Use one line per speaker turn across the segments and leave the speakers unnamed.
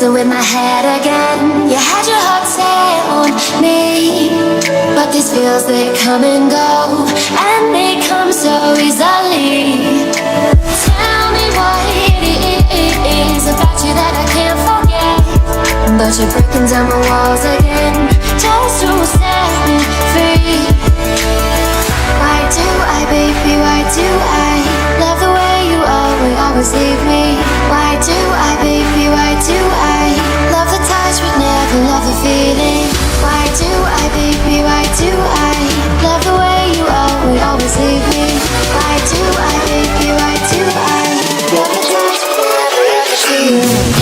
messing with my head again. You had your heart set on me, but these feels, they come and go, and they come so easily. Tell me what it is about you that I can't forget, but you're breaking down my walls again, just to set me free. Why do I, baby, why do I love the way you always leave me? Why do I, baby, why do I love the touch but never love the feeling? Why do I, baby, why do I love the way you always leave me? Why do I, baby, why do I love the touch but never love the feeling?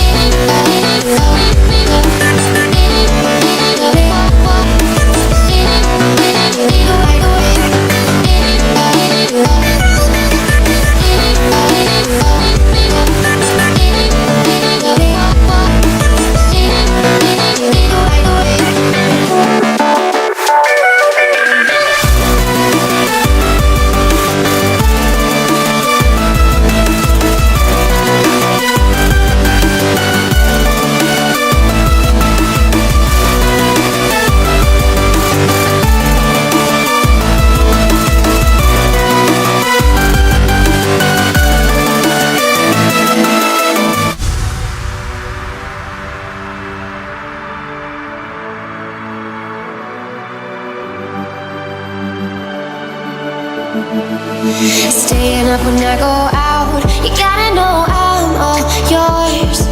Staying up when I go out, you gotta know I'm all yours.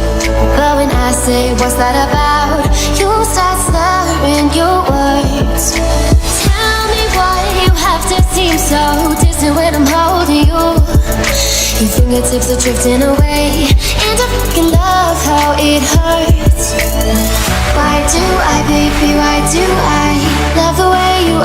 But when I say what's that about, you start slurring your words. Tell me why you have to seem so distant when I'm holding you. Your fingertips are drifting away, and I fucking love how it hurts. Why do I, baby, why do I love the way you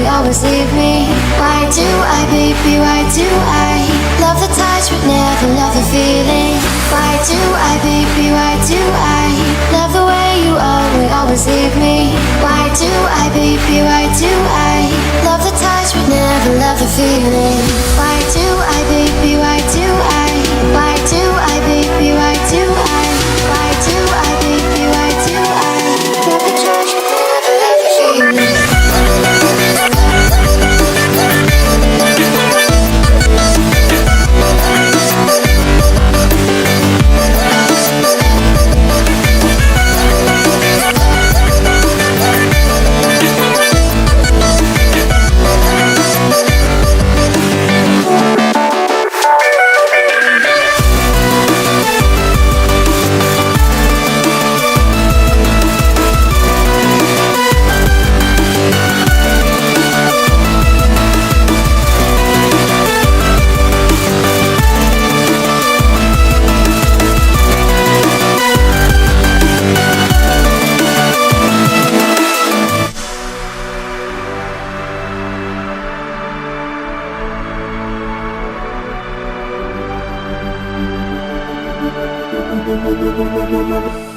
always leave me? Why do I, baby, why do I love the touch but never love the feeling? Why do I, baby, why do I love the way you always leave me? Why do I, baby, why do I love the touch but never love the feeling? Why do I, baby, why do I? Why do I, baby, why do I? Why do I, baby, why do I love the touch but never love the feeling?
Thank you.